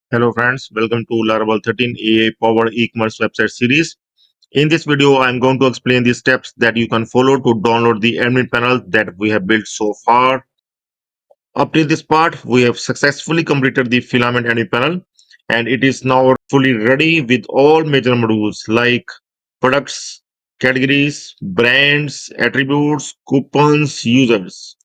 Hello friends, welcome to Laravel 13 AI powered e-commerce website series. In this video, I'm going to explain the steps that you can follow to download the admin panel that we have built so far. Up till this part, we have successfully completed the Filament Admin Panel and it is now fully ready with all major modules like products, categories, brands, attributes, coupons, users.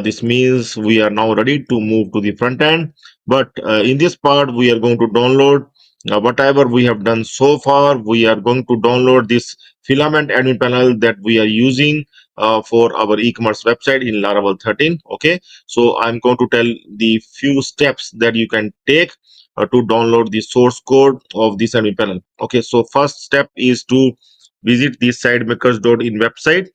This means we are now ready to move to the front end. But in this part, we are going to download whatever we have done so far. We are going to download this filament admin panel that we are using for our e-commerce website in Laravel 13. Okay, so I'm going to tell the few steps that you can take to download the source code of this admin panel. Okay, so first step is to visit the sidemakers.in website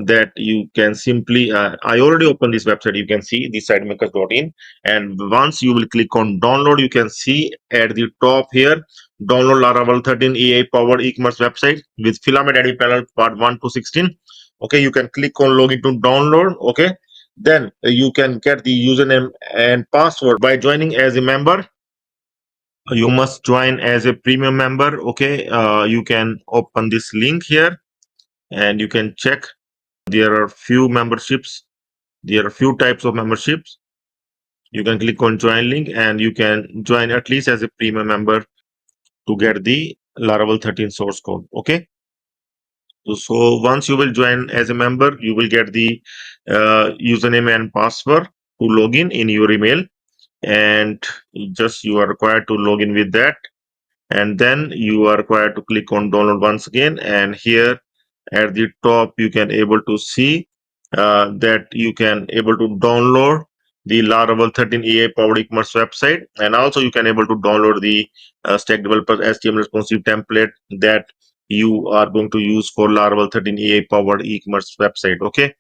that you can simply I already opened this website. You can see the sidemakers.in, and once you will click on download, you can see at the top here download Laravel 13 AI powered e-commerce website with filament admin panel part 1 to 16. Okay, you can click on login to download. Okay, then you can get the username and password by joining as a member. You must join as a premium member. Okay, you can open this link here and you can check. There are few memberships. There are few types of memberships. You can click on join link and you can join at least as a premium member to get the Laravel 13 source code. Okay, so once you will join as a member, you will get the username and password to log in your email, and just you are required to log in with that, and then you are required to click on download once again. And here at the top you can able to see that you can able to download the Laravel 13 AI powered e-commerce website, and also you can able to download the stack developer HTML responsive template that you are going to use for Laravel 13 AI powered e-commerce website. Okay,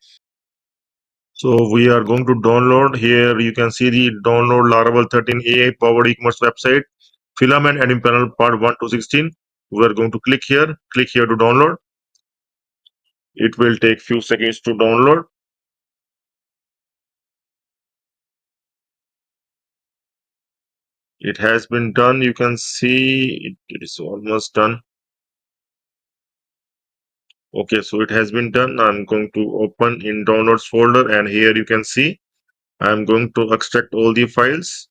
so we are going to download. Here you can see the download Laravel 13 AI powered e-commerce website filament admin panel part 1 to 16. We are going to click here to download. It will take few seconds to download. It has been done. You can see it is almost done. Okay, so it has been done. I'm going to open in downloads folder, and here you can see I'm going to extract all the files.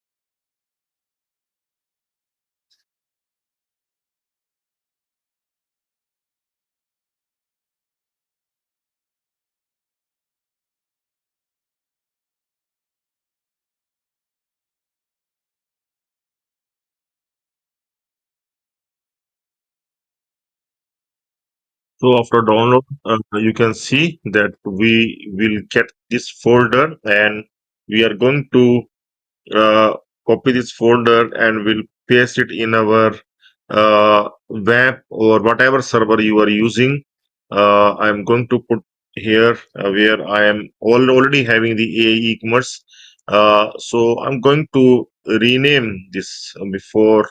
So after download, you can see that we will get this folder, and we are going to uh, copy this folder and we'll paste it in our web or whatever server you are using. I'm going to put here where I am already having the AI e-commerce. So I'm going to rename this before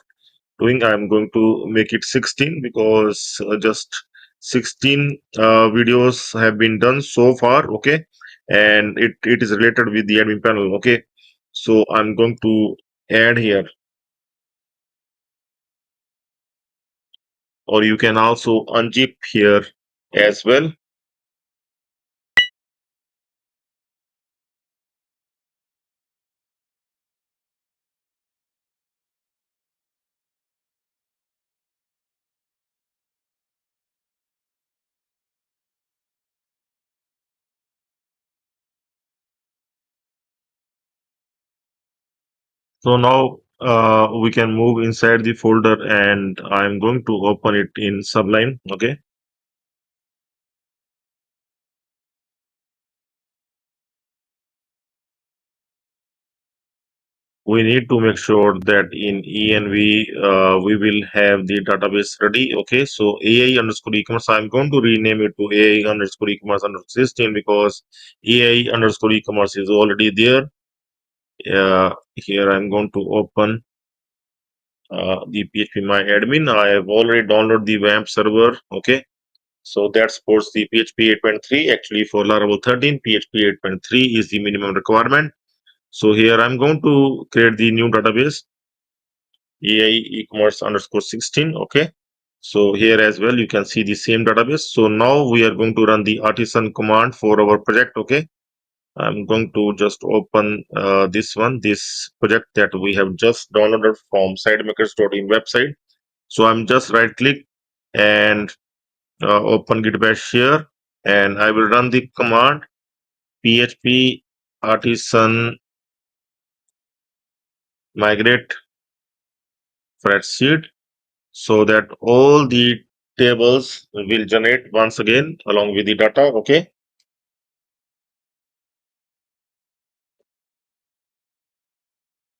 doing. I'm going to make it 16 because just 16 videos have been done so far. Okay, and it is related with the admin panel. Okay, so I'm going to add here, or you can also unzip here as well. So now we can move inside the folder, and I'm going to open it in Sublime. Okay, we need to make sure that in env we will have the database ready. Okay, so AI underscore e-commerce, I'm going to rename it to AI underscore e-commerce underscore 16 because AI underscore e-commerce is already there. Here I'm going to open the phpMyAdmin. I have already downloaded the WAMP server. Okay, so that supports the PHP 8.3. Actually, for Laravel 13, PHP 8.3 is the minimum requirement. So here I'm going to create the new database. AI e-commerce underscore 16. Okay. So here as well, you can see the same database. So now we are going to run the Artisan command for our project. Okay. I'm going to just open this project that we have just downloaded from sidemakers.in website. So I'm just right click and open git bash here, and I will run the command php artisan migrate spreadsheet, so that all the tables will generate once again along with the data. Okay.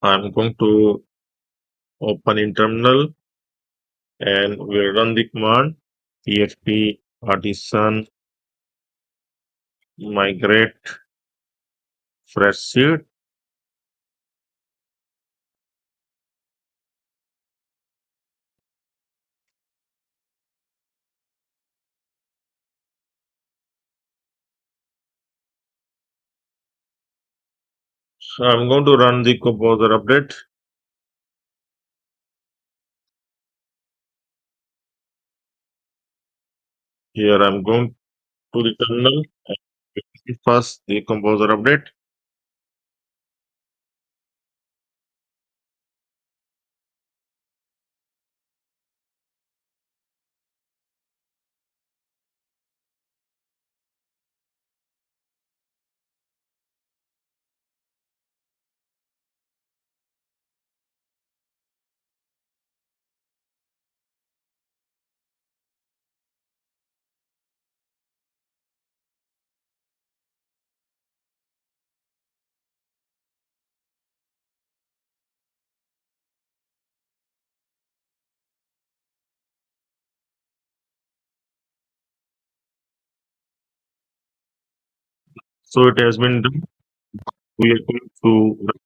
I'm going to open in terminal and we'll run the command php artisan migrate spreadsheet. So I'm going to run the composer update. Here I'm going to the terminal and first the composer update. So it has been done. We are going to run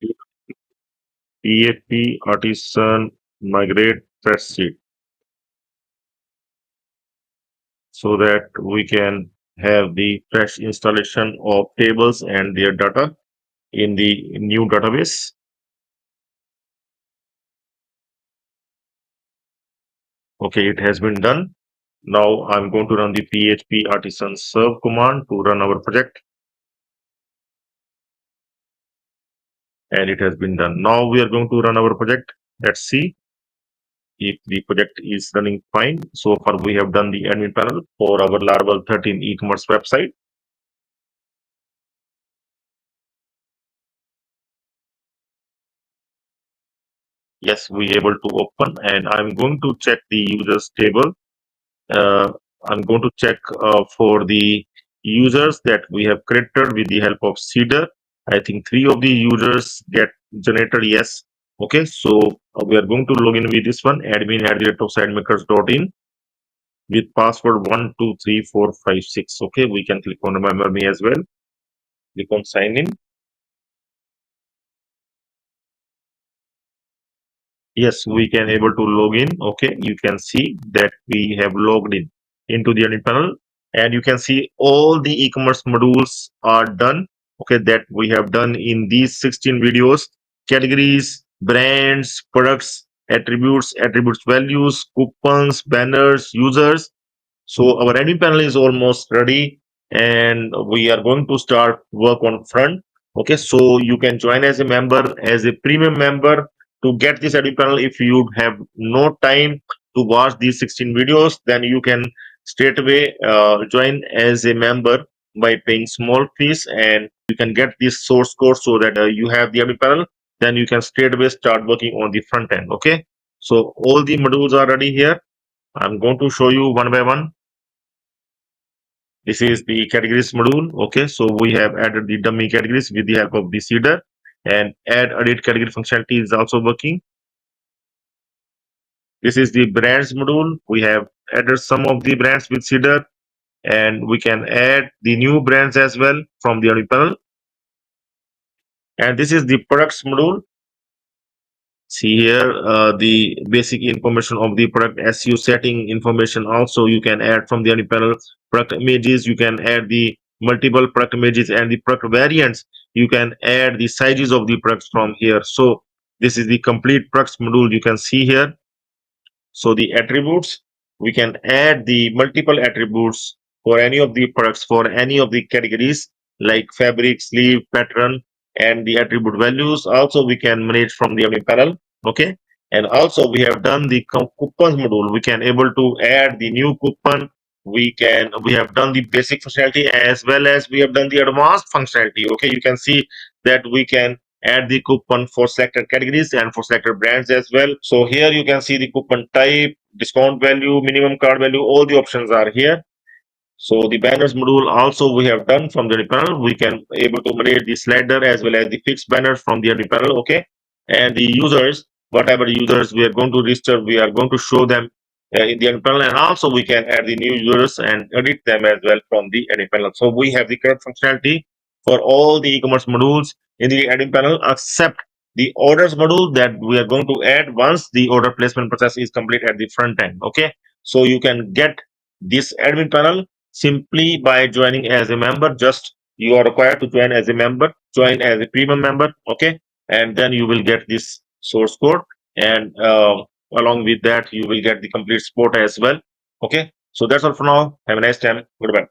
PHP Artisan migrate spreadsheet so that we can have the fresh installation of tables and their data in the new database. Okay, it has been done. Now I'm going to run the PHP Artisan serve command to run our project, and it has been done. Now we are going to run our project. Let's see if the project is running fine. So far we have done the admin panel for our Laravel 13 e-commerce website. Yes, we able to open, and I'm going to check the users table. uh, I'm going to check for the users that we have created with the help of Cedar. I think 3 of the users get generated. Yes. Okay. So we are going to log in with this one, admin@sidemakers.in, with password 123456. Okay. We can click on remember me as well. Click on sign in. Yes, we can able to log in. Okay, you can see that we have logged in into the admin panel, and you can see all the e-commerce modules are done. Okay, that we have done in these 16 videos: categories, brands, products, attributes, values, coupons, banners, users. So our admin panel is almost ready, and we are going to start work on front. Okay, so you can join as a member, as a premium member, to get this admin panel. If you have no time to watch these 16 videos, then you can straight away join as a member by paying small fees, and you can get this source code so that you have the admin panel. Then you can straight away start working on the front end. Okay, so all the modules are ready here. I'm going to show you one by one. This is the categories module. Okay, so we have added the dummy categories with the help of the seeder, and add edit category functionality is also working. This is the brands module. We have added some of the brands with seeder, and we can add the new brands as well from the early panel. And this is the products module. See here the basic information of the product, SEO setting information. Also, you can add from the early panel product images. You can add the multiple product images and the product variants. You can add the sizes of the products from here. So This is the complete products module you can see here. So the attributes, we can add the multiple attributes for any of the products, for any of the categories like fabric, sleeve, pattern, and the attribute values. Also, we can manage from the admin panel. Okay. And also we have done the coupons module. We can able to add the new coupon. We have done the basic functionality as well as we have done the advanced functionality. Okay. You can see that we can add the coupon for selected categories and for selected brands as well. So here you can see the coupon type, discount value, minimum card value, all the options are here. So the banners module also we have done from the admin panel. We can able to manage the slider as well as the fixed banners from the admin panel. Okay. And the users, whatever users we are going to register, we are going to show them in the admin panel, and also we can add the new users and edit them as well from the admin panel. So we have the correct functionality for all the e-commerce modules in the admin panel except the orders module that we are going to add once the order placement process is complete at the front end. Okay. So you can get this admin panel simply by joining as a member. Just you are required to join as a member, join as a premium member. Okay. And then you will get this source code, and along with that you will get the complete support as well. Okay. So that's all for now. Have a nice time. Goodbye.